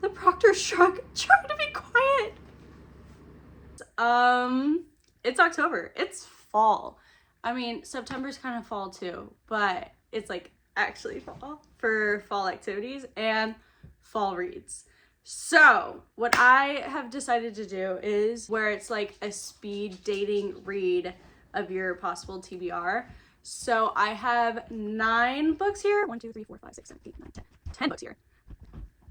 the proctor's truck trying to be quiet. It's October. It's fall. I mean, September's kind of fall too, but it's like actually fall for fall activities and fall reads. So what I have decided to do is where it's like a speed dating read of your possible TBR. So I have 9 books here. 1, 2, 3, 4, 5, 6, 7, 8, 9, 10. 10 books here.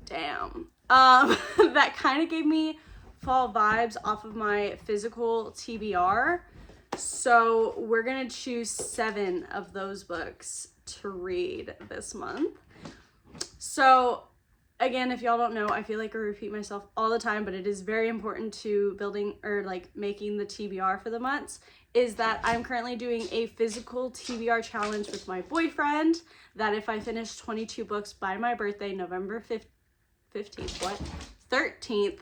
Damn. That kind of gave me fall vibes off of my physical TBR. So we're gonna choose 7 of those books to read this month. So again, if y'all don't know, I feel like I repeat myself all the time, but it is very important to building or like making the TBR for the months, is that I'm currently doing a physical TBR challenge with my boyfriend, that if I finish 22 books by my birthday, November 15th, what? 13th,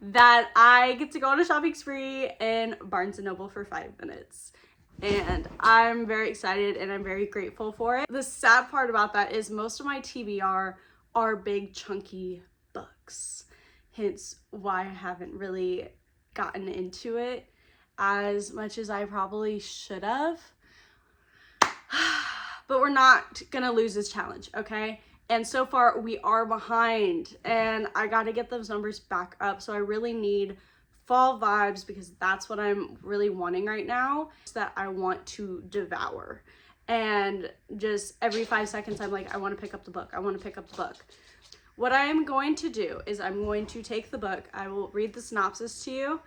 that I get to go on a shopping spree in Barnes & Noble for 5 minutes. And I'm very excited and I'm very grateful for it. The sad part about that is most of my TBR are big chunky books, hence why I haven't really gotten into it as much as I probably should have. But we're not gonna lose this challenge, okay? And so far we are behind and I gotta get those numbers back up. So I really need fall vibes because that's what I'm really wanting right now, that I want to devour. And just every 5 seconds I'm like, I want to pick up the book. I want to pick up the book. What I am going to do is I'm going to take the book, I will read the synopsis to you,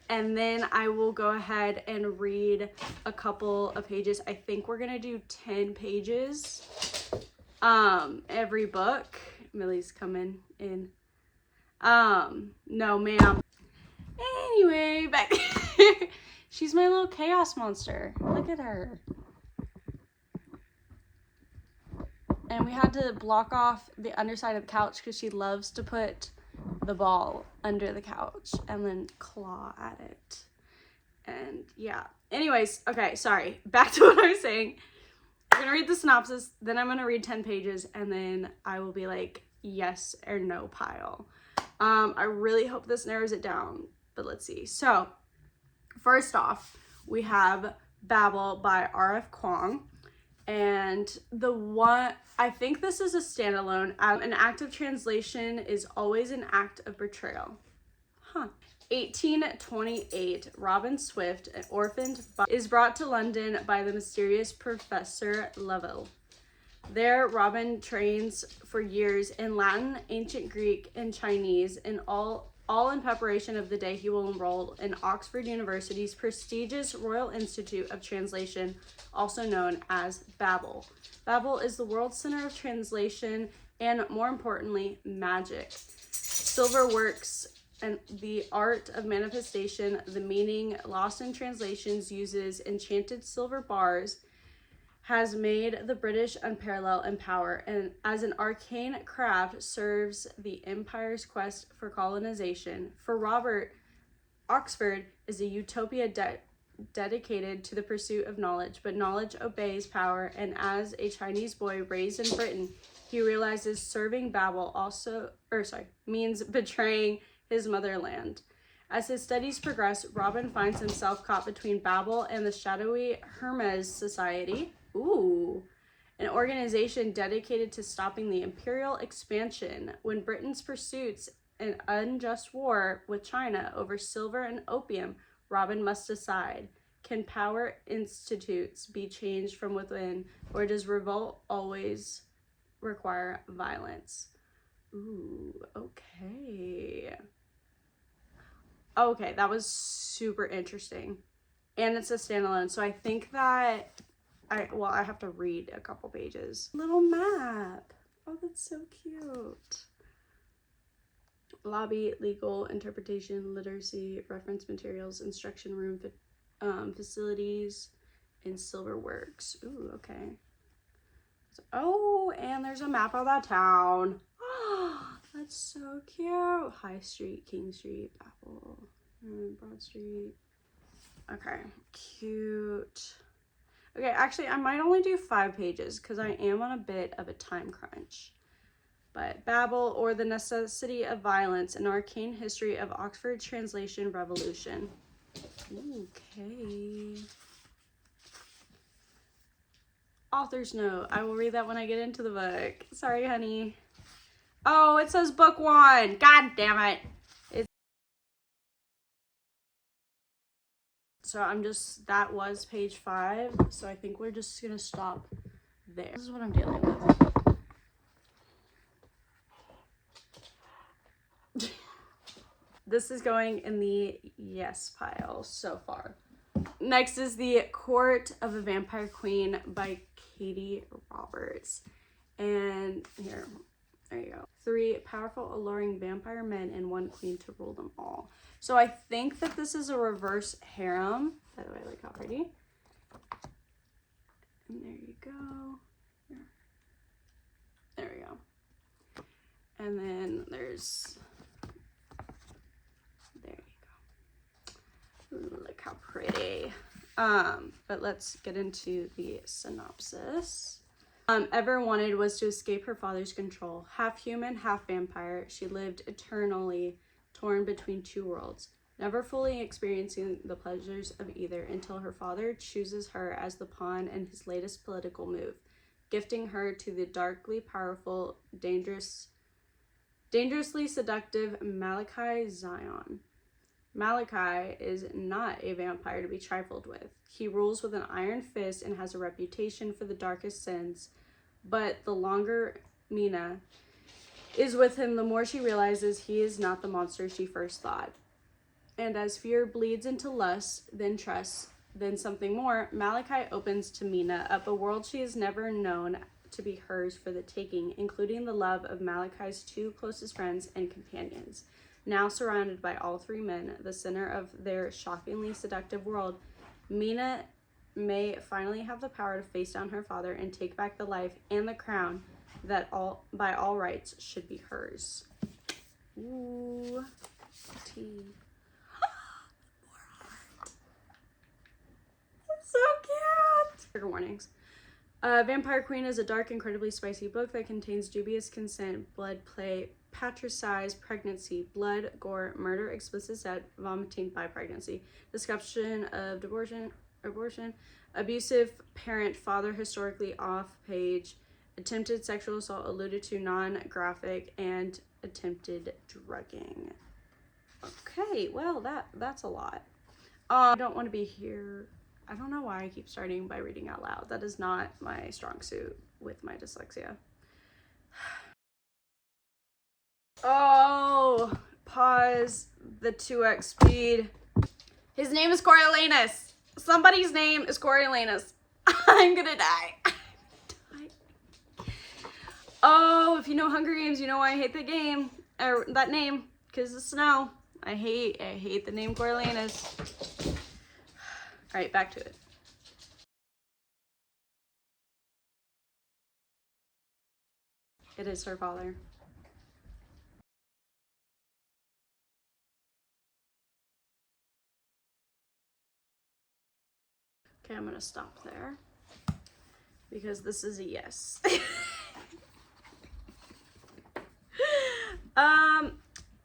and then I will go ahead and read a couple of pages. I think we're gonna do 10 pages every book. Millie's coming in. No ma'am. Anyway, back here. She's my little chaos monster. Look at her. And we had to block off the underside of the couch because she loves to put the ball under the couch and then claw at it. And yeah. Anyways, okay, sorry. Back to what I was saying. I'm gonna read the synopsis, then I'm gonna read 10 pages, and then I will be like, yes or no pile. I really hope this narrows it down, but let's see. So, first off, we have Babel by R.F. Kuang. And I think this is a standalone. An act of translation is always an act of betrayal. 1828, Robin Swift, an orphaned, is brought to London by the mysterious Professor Lovell. There, Robin trains for years in Latin, ancient Greek, and Chinese, and all in preparation of the day he will enroll in Oxford University's prestigious Royal Institute of Translation, also known as Babel. Babel is the world's center of translation and, more importantly, magic. Silver works and the art of manifestation, the meaning lost in translations uses enchanted silver bars, has made the British unparalleled in power, and as an arcane craft serves the empire's quest for colonization. For Robert, Oxford is a utopia dedicated to the pursuit of knowledge, but knowledge obeys power, and as a Chinese boy raised in Britain, he realizes serving Babel means betraying his motherland. As his studies progress, Robin finds himself caught between Babel and the shadowy Hermes Society, an organization dedicated to stopping the imperial expansion. When Britain's pursues an unjust war with China over silver and opium, Robin must decide, can power institutes be changed from within, or does revolt always require violence? Okay. Okay, that was super interesting. And it's a standalone, so I think that I have to read a couple pages. Little map. Oh, that's so cute. Lobby, legal, interpretation, literacy, reference materials, instruction room, facilities, and silver works. Ooh, okay. Oh, and there's a map of that town. Oh, that's so cute. High Street, King Street, Apple, Broad Street. Okay, cute. Okay, actually, I might only do 5 pages because I am on a bit of a time crunch. But Babel, or the Necessity of Violence, an arcane history of Oxford translation revolution. Okay. Author's note. I will read that when I get into the book. Sorry, honey. Oh, it says book 1. God damn it. So that was page 5. So I think we're just gonna stop there. This is what I'm dealing with. This is going in the yes pile so far. Next is The Court of a Vampire Queen by Katie Roberts. And here, there you go. 3 powerful, alluring vampire men and 1 queen to rule them all. So I think that this is a reverse harem. By the way, look how pretty. And there you go. There we go. And then there's, there you go. Ooh, look how pretty. But let's get into the synopsis. Ever wanted was to escape her father's control. Half human, half vampire, she lived eternally torn between 2 worlds, never fully experiencing the pleasures of either until her father chooses her as the pawn in his latest political move, gifting her to the darkly powerful, dangerously seductive Malachi Zion. Malachi is not a vampire to be trifled with. He rules with an iron fist and has a reputation for the darkest sins, but the longer Mina is with him, the more she realizes he is not the monster she first thought. And as fear bleeds into lust, then trust, then something more, Malachi opens to Mina up a world she has never known to be hers for the taking, including the love of Malachi's 2 closest friends and companions. Now surrounded by all 3 men, the center of their shockingly seductive world, Mina may finally have the power to face down her father and take back the life and the crown that by all rights should be hers. Ooh, tea. So cute. Trigger warnings. Vampire Queen is a dark, incredibly spicy book that contains dubious consent, blood play, patricide, pregnancy, blood, gore, murder, explicit sex, vomiting by pregnancy, discussion of abortion, abusive parent, father historically off page, attempted sexual assault alluded to, non-graphic, and attempted drugging. Okay, well, that's a lot. I don't want to be here. I don't know why I keep starting by reading out loud. That is not my strong suit with my dyslexia. Oh, pause the 2x speed. His name is Coriolanus. Somebody's name is Coriolanus. I'm gonna die. Oh, if you know Hunger Games, you know why I hate the game, or that name, because of snow. I hate the name Coriolanus. All right, back to it. It is her father. Okay, I'm gonna stop there because this is a yes.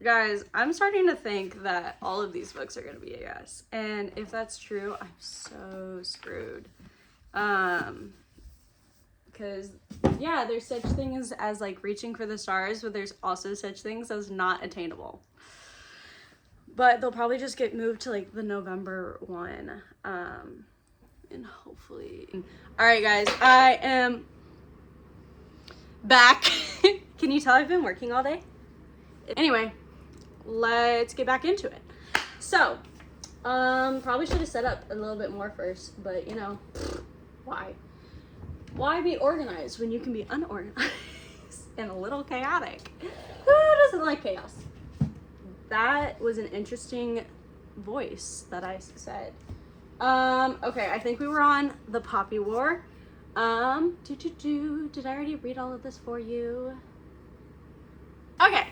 Guys, I'm starting to think that all of these books are gonna be a yes, and if that's true, I'm so screwed. Because yeah, there's such things as like reaching for the stars, but there's also such things as not attainable. But they'll probably just get moved to like the November one, and hopefully. All right, guys, I am back. Can you tell I've been working all day? Anyway, let's get back into it. So, probably should have set up a little bit more first, but you know, why? Why be organized when you can be unorganized and a little chaotic? Who doesn't like chaos? That was an interesting voice that I said. Okay, I think we were on the Poppy War. Did I already read all of this for you? Okay.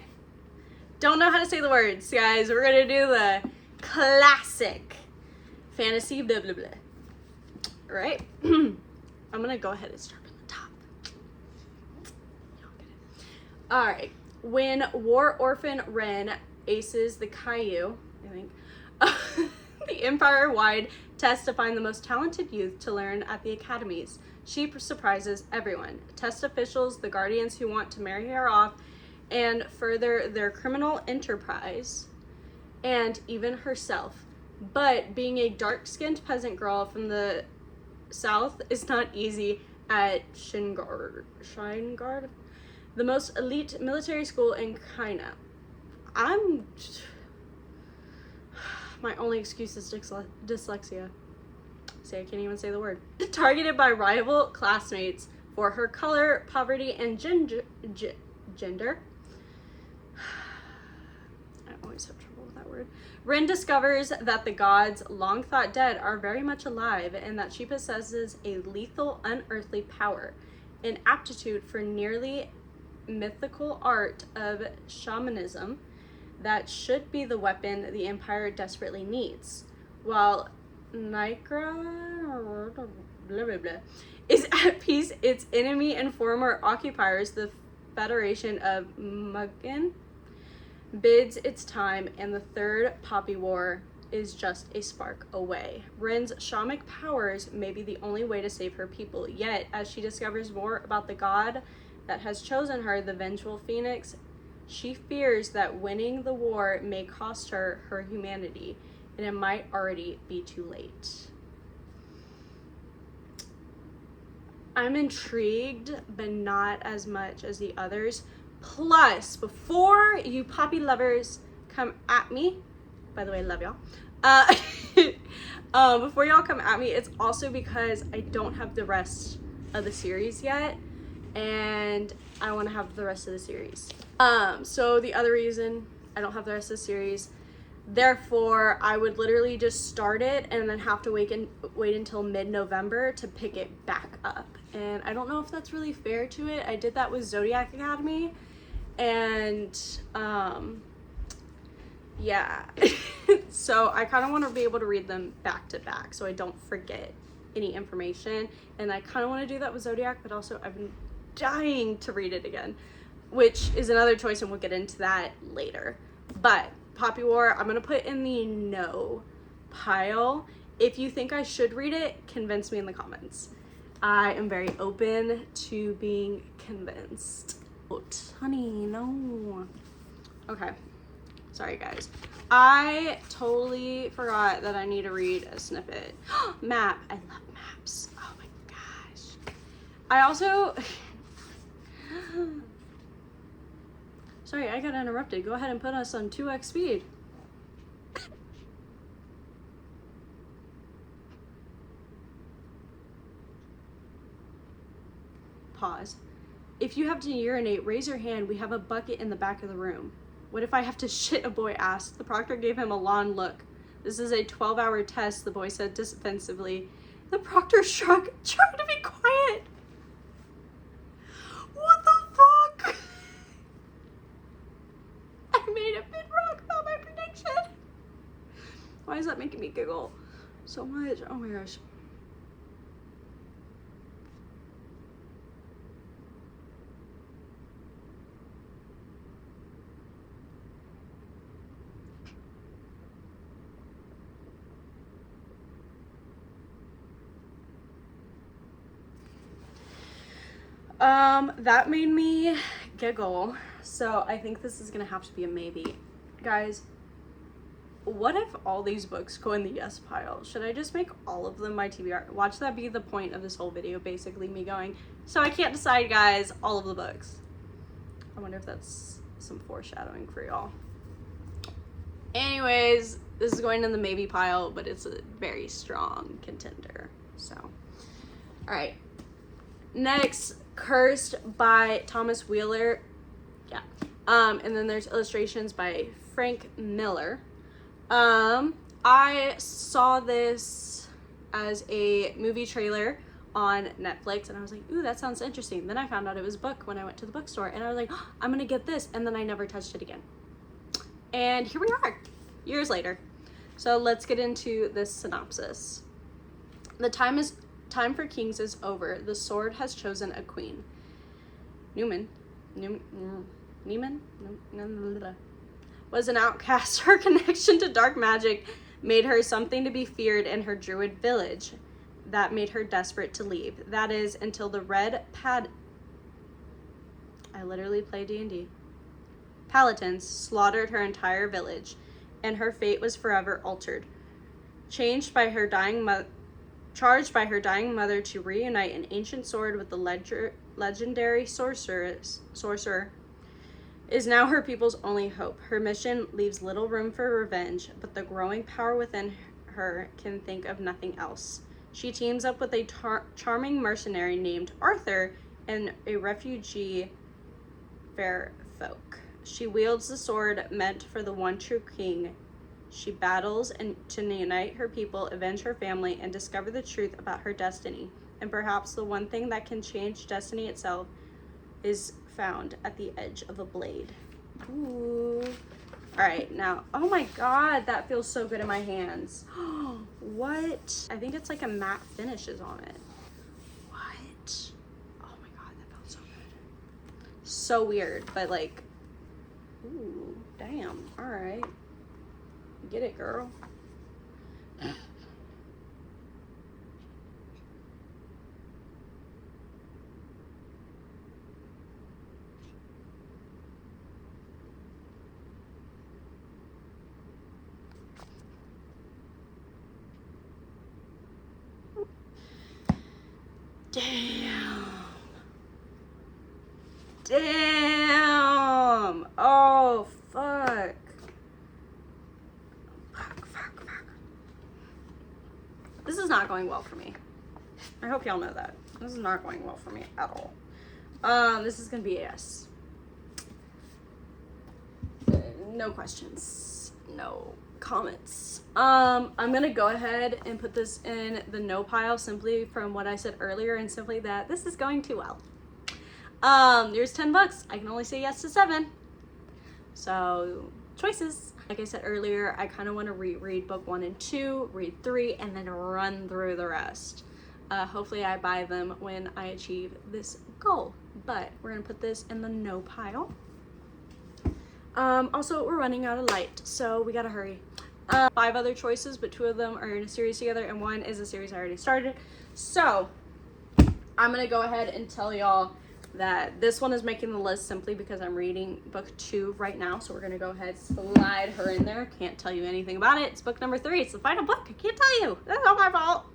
Don't know how to say the words, guys. We're gonna do the classic fantasy blah blah blah. All right. I'm gonna go ahead and start from the top. You don't get All right. When war orphan Ren aces the Caillou, I think, the empire-wide test to find the most talented youth to learn at the academies, she surprises everyone. Test officials, the guardians who want to marry her off and further their criminal enterprise, and even herself. But being a dark-skinned peasant girl from the south is not easy at Shingard, the most elite military school in China. My only excuse is dyslexia. See, I can't even say the word. Targeted by rival classmates for her color, poverty, and gender. I always have trouble with that word. Rin discovers that the gods, long thought dead, are very much alive, and that she possesses a lethal, unearthly power, an aptitude for nearly mythical art of shamanism that should be the weapon the Empire desperately needs. While Nikra is at peace, its enemy and former occupiers, the Federation of Muggin, bides its time, and the Third Poppy War is just a spark away. Rin's shamanic powers may be the only way to save her people, yet as she discovers more about the god that has chosen her, the vengeful phoenix, she fears that winning the war may cost her her humanity, and it might already be too late. I'm intrigued, but not as much as the others. Plus, before you poppy lovers come at me, by the way, love y'all. Before y'all come at me, it's also because I don't have the rest of the series yet, and I want to have the rest of the series. So the other reason I don't have the rest of the series, therefore I would literally just start it and then have to wait until mid-November to pick it back up. And I don't know if that's really fair to it. I did that with Zodiac Academy, and yeah. So I kind of want to be able to read them back to back so I don't forget any information. And I kind of want to do that with Zodiac, but also I've been dying to read it again, which is another choice, and we'll get into that later. But Poppy War, I'm gonna put in the no pile. If you think I should read it, convince me in the comments. I am very open to being convinced. Oh, honey, no. Okay, sorry guys. I totally forgot that I need to read a snippet. Map, I love maps. Oh my gosh. I also, sorry, I got interrupted. Go ahead and put us on 2x speed. Pause. If you have to urinate, raise your hand. We have a bucket in the back of the room. What if I have to shit? A boy asked. The proctor gave him a long look. This is a 12-hour test, the boy said defensively. The proctor shrugged, trying to be quiet. What the fuck? I made a big rock about my prediction. Why is that making me giggle so much? Oh my gosh. That made me giggle, so I think this is gonna have to be a maybe. Guys, what if all these books go in the yes pile? Should I just make all of them my TBR? Watch that be the point of this whole video, basically me going, so I can't decide, guys, all of the books. I wonder if that's some foreshadowing for y'all. Anyways, this is going in the maybe pile, but it's a very strong contender, so. All right, next, Cursed by Thomas Wheeler. Yeah. And then there's illustrations by Frank Miller. I saw this as a movie trailer on Netflix, and I was like, ooh, that sounds interesting. Then I found out it was a book when I went to the bookstore, and I was like, oh, I'm gonna get this, and then I never touched it again. And here we are, years later. So let's get into this synopsis. The time for kings is over. The sword has chosen a queen. Neiman was an outcast. Her connection to dark magic made her something to be feared in her druid village. That made her desperate to leave. That is, until the I literally play D&D. Paladins slaughtered her entire village, and her fate was forever altered. Charged by her dying mother to reunite an ancient sword with the legendary sorcerer is now her people's only hope. Her mission leaves little room for revenge, but the growing power within her can think of nothing else. She teams up with a charming mercenary named Arthur and a refugee fair folk. She wields the sword meant for the one true king. She battles to unite her people, avenge her family, and discover the truth about her destiny. And perhaps the one thing that can change destiny itself is found at the edge of a blade. Ooh. All right, now, oh my God, that feels so good in my hands. What? I think it's like a matte finish is on it. What? Oh my God, that felt so good. So weird, but like, ooh, damn. All right. Get it, girl. Damn. Damn. Oh, fuck. Fuck. This is not going well for me. I hope y'all know that. This is not going well for me at all. This is gonna be a yes. No questions. No comments. I'm gonna go ahead and put this in the no pile simply from what I said earlier and simply that this is going too well. There's $10. I can only say yes to 7. So choices. Like I said earlier, I kind of want to reread book 1 and 2, read 3, and then run through the rest. Hopefully I buy them when I achieve this goal, but we're gonna put this in the no pile. Also, we're running out of light, so we gotta hurry. 5 other choices, but 2 of them are in a series together, and 1 is a series I already started. So I'm gonna go ahead and tell y'all that this one is making the list simply because I'm reading book 2 right now. So we're gonna go ahead, slide her in there. Can't tell you anything about it. It's book number 3. It's the final book. I can't tell you. That's not my fault.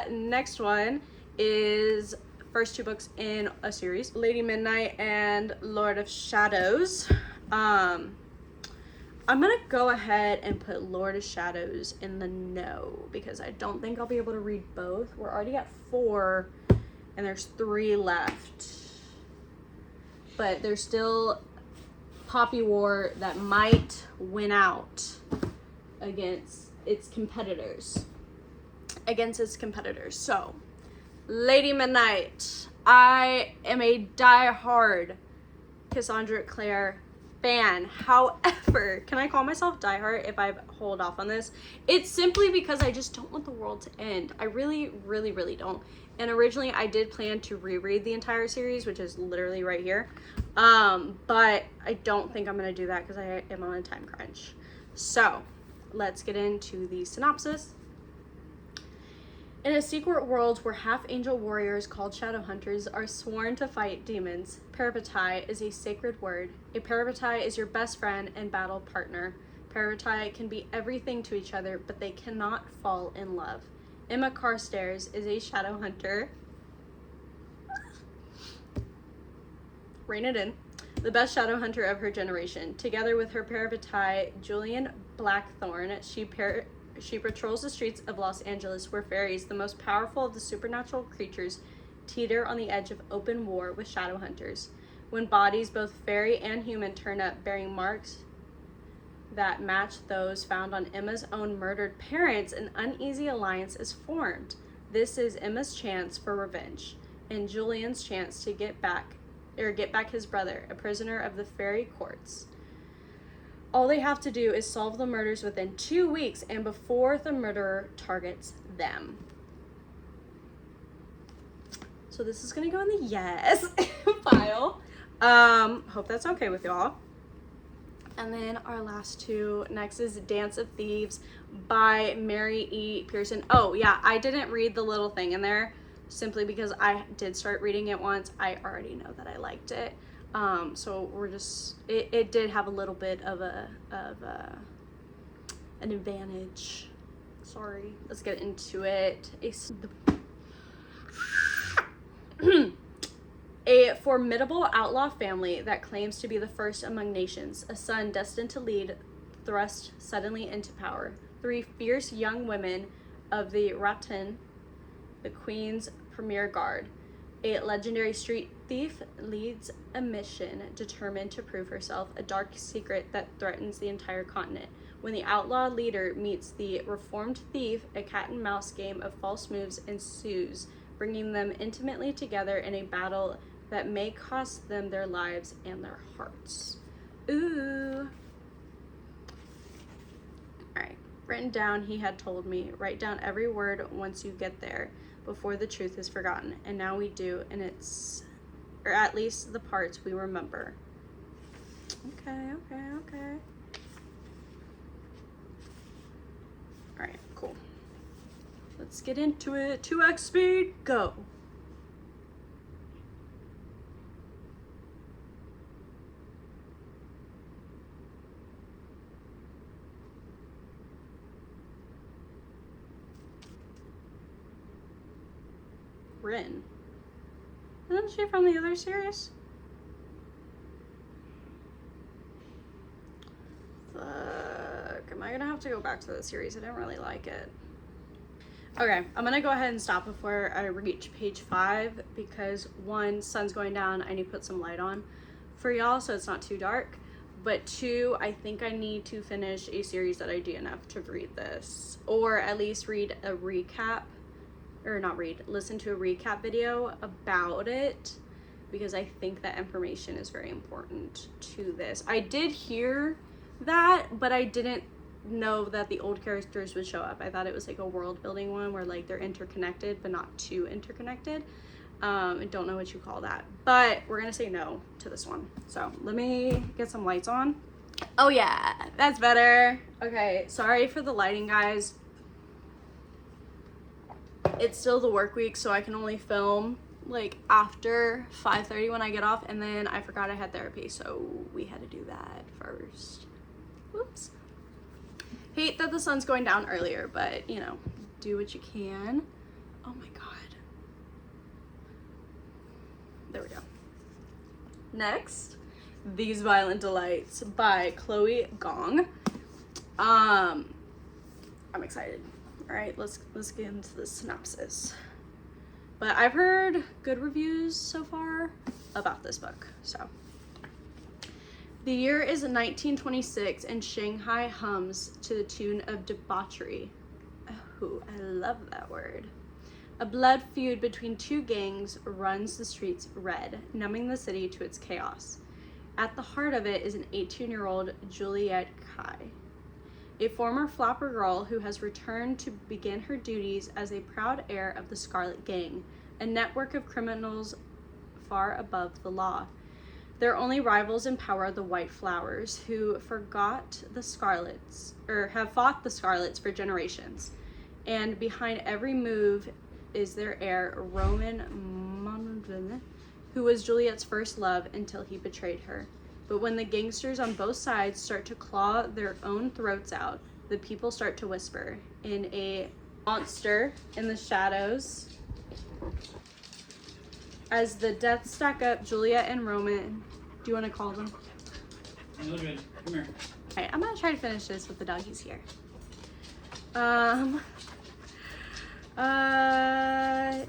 Next one is first 2 books in a series, Lady Midnight and Lord of Shadows. I'm gonna go ahead and put Lord of Shadows in the no because I don't think I'll be able to read both. We're already at 4 and there's 3 left, but there's still Poppy War that might win out against its competitors. So Lady Midnight, I am a die-hard Cassandra Clare fan. However, can I call myself diehard if I hold off on this? It's simply because I just don't want the world to end. I really don't. And originally I did plan to reread the entire series, which is literally right here. But I don't think I'm gonna do that because I am on a time crunch. So let's get into the synopsis. In a secret world where half-angel warriors called Shadowhunters are sworn to fight demons, parabatai is a sacred word. A parabatai is your best friend and battle partner. Parabatai can be everything to each other, but they cannot fall in love. Emma Carstairs is a Shadowhunter. Rein it in. The best Shadowhunter of her generation. Together with her parabatai, Julian Blackthorn, she patrols the streets of Los Angeles where fairies, the most powerful of the supernatural creatures, teeter on the edge of open war with Shadowhunters. When bodies, both fairy and human, turn up bearing marks that match those found on Emma's own murdered parents, an uneasy alliance is formed. This is Emma's chance for revenge, and Julian's chance to get back his brother, a prisoner of the fairy courts. All they have to do is solve the murders within 2 weeks and before the murderer targets them. So this is gonna go in the yes pile. Hope that's okay with y'all. And then our last two, next is Dance of Thieves by Mary E. Pearson. Oh yeah, I didn't read the little thing in there simply because I did start reading it once. I already know that I liked it. So we're just, it did have a little bit of an advantage. Sorry, let's get into it. A formidable outlaw family that claims to be the first among nations, a son destined to lead, thrust suddenly into power. Three fierce young women of the Raton, the Queen's premier guard. A legendary street thief leads a mission determined to prove herself, a dark secret that threatens the entire continent. When the outlaw leader meets the reformed thief, a cat and mouse game of false moves ensues, bringing them intimately together in a battle that may cost them their lives and their hearts. Ooh. Alright, written down, he had told me, write down every word once you get there, before the truth is forgotten. And now we do, and it's, or at least the parts we remember. Okay. Alright, cool. Let's get into it. 2x speed, go. Rin. Isn't she from the other series? Fuck. Am I gonna have to go back to the series? I didn't really like it. Okay, I'm gonna go ahead and stop before I reach page 5 because one, sun's going down. I need to put some light on for y'all so it's not too dark. But 2, I think I need to finish a series that I DNF to read this, or at least read a recap. Or not read, listen to a recap video about it, because I think that information is very important to this. I did hear that, but I didn't know that the old characters would show up. I thought it was like a world building one where like they're interconnected but not too interconnected. I don't know what you call that, but we're gonna say no to this one. So let me get some lights on. Oh yeah, that's better. Okay, sorry for the lighting, guys. It's still the work week, so I can only film like after 5:30 when I get off, and then I forgot I had therapy, so we had to do that first. Whoops. Hate that the sun's going down earlier, but you know, do what you can. Oh my god. There we go. Next, These Violent Delights by Chloe Gong. I'm excited. All right, let's get into the synopsis. But I've heard good reviews so far about this book, so. The year is 1926 and Shanghai hums to the tune of debauchery. Oh, I love that word. A blood feud between two gangs runs the streets red, numbing the city to its chaos. At the heart of it is an 18-year-old Juliet Kai, a former flapper girl who has returned to begin her duties as a proud heir of the Scarlet Gang, a network of criminals far above the law. Their only rivals in power are the White Flowers, who have fought the Scarlets for generations. And behind every move is their heir, Roman Mondragon, who was Juliet's first love until he betrayed her. But when the gangsters on both sides start to claw their own throats out, the people start to whisper in a monster in the shadows. As the deaths stack up, Juliet and Roman, do you want to call them? Come here. Alright, I'm gonna try to finish this with the doggies here.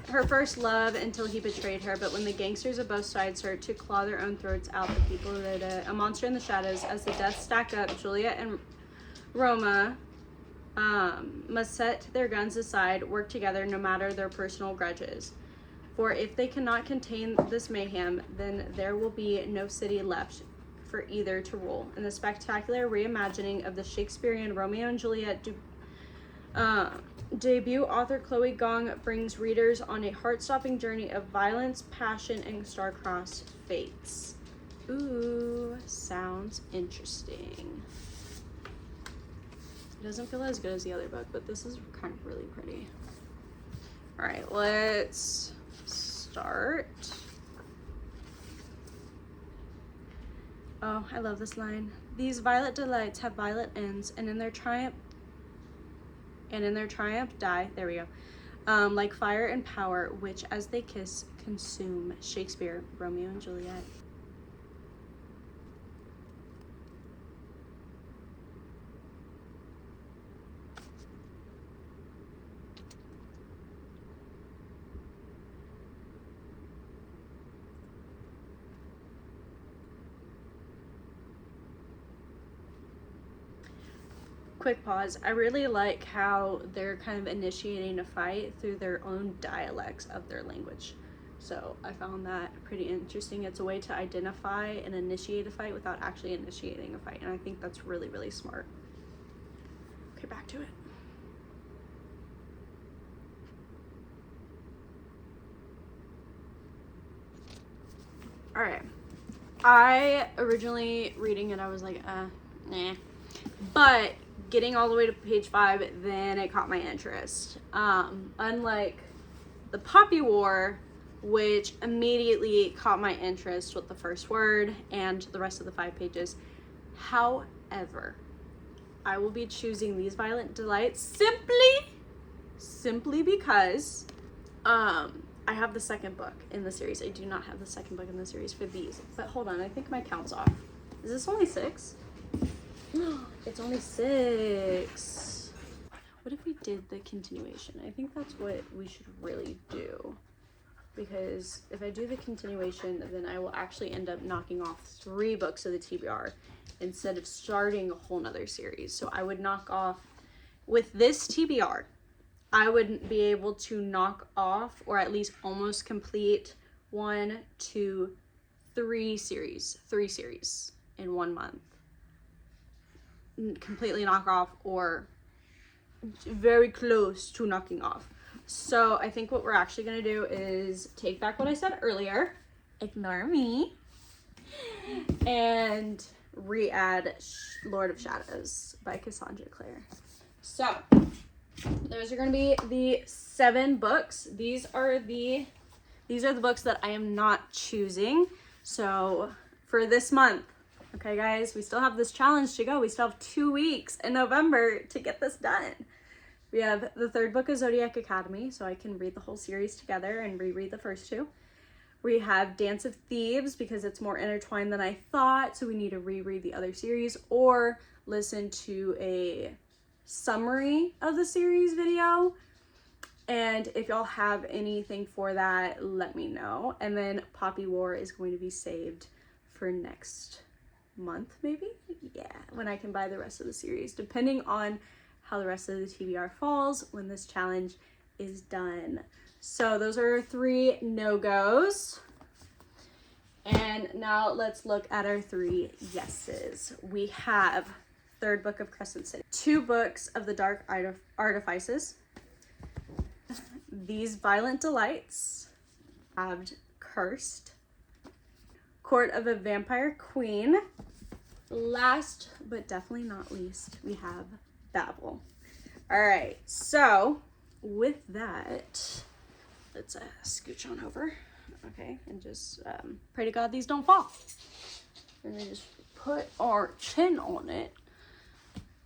Her first love until he betrayed her, but when the gangsters of both sides start to claw their own throats out, the people that a monster in the shadows. As the deaths stack up, Juliet and Roma must set their guns aside, work together no matter their personal grudges. For if they cannot contain this mayhem, then there will be no city left for either to rule. In the spectacular reimagining of the Shakespearean Romeo and Juliet debut, author Chloe Gong brings readers on a heart-stopping journey of violence, passion, and star-crossed fates. Ooh, sounds interesting. It doesn't feel as good as the other book, but this is kind of really pretty. All right, let's start. Oh, I love this line. These violet delights have violet ends, and in their triumph die. There we go. Like fire and power, which as they kiss consume. Shakespeare, Romeo and Juliet. Quick pause. I really like how they're kind of initiating a fight through their own dialects of their language. So I found that pretty interesting. It's a way to identify and initiate a fight without actually initiating a fight. And I think that's really, really smart. Okay, back to it. All right. I originally reading it, I was like, nah. But getting all the way to page 5, then it caught my interest. Unlike the Poppy War, which immediately caught my interest with the first word and the rest of the 5 pages. However, I will be choosing these Violent Delights simply because I have the second book in the series. I do not have the second book in the series for these. But hold on, I think my count's off. Is this only 6? It's only 6. What if we did the continuation? I think that's what we should really do. Because if I do the continuation, then I will actually end up knocking off 3 books of the TBR instead of starting a whole nother series. So I would knock off, with this TBR, I would be able to knock off or at least almost complete 1, 2, 3 series. 3 series in 1 month. Completely knock off or very close to knocking off. So I think what we're actually going to do is take back what I said earlier, ignore me, and re-add Lord of Shadows by Cassandra Clare. So those are going to be the 7 books. These are the books that I am not choosing. So for this month, okay guys, we still have this challenge to go. We still have 2 weeks in November to get this done. We have the 3rd book of Zodiac Academy, so I can read the whole series together and reread the first 2. We have Dance of Thieves because it's more intertwined than I thought, so we need to reread the other series or listen to a summary of the series video. And if y'all have anything for that, let me know. And then Poppy War is going to be saved for next month, maybe? Yeah, when I can buy the rest of the series, depending on how the rest of the TBR falls when this challenge is done. So those are 3 no-goes. And now let's look at our 3 yeses. We have 3rd book of Crescent City, 2 books of the Dark Artifices, These Violent Delights, Cursed, Court of a Vampire Queen. Last but definitely not least, we have Babel. All right, so with that, let's scooch on over, okay, and just pray to God these don't fall. And then just put our chin on it.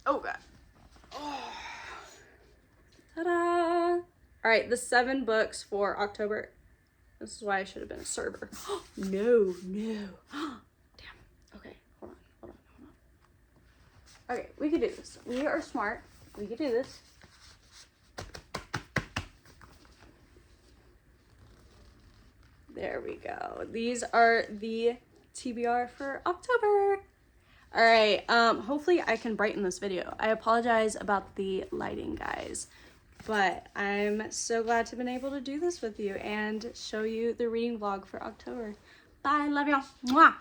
Oh God. Oh. Ta-da! All right, the 7 books for October. This is why I should have been a server. No. Damn. Okay, hold on. Okay, we can do this. We are smart. We can do this. There we go. These are the TBR for October. All right, hopefully I can brighten this video. I apologize about the lighting, guys, but I'm so glad to have been able to do this with you and show you the reading vlog for October. Bye, love y'all. Mwah.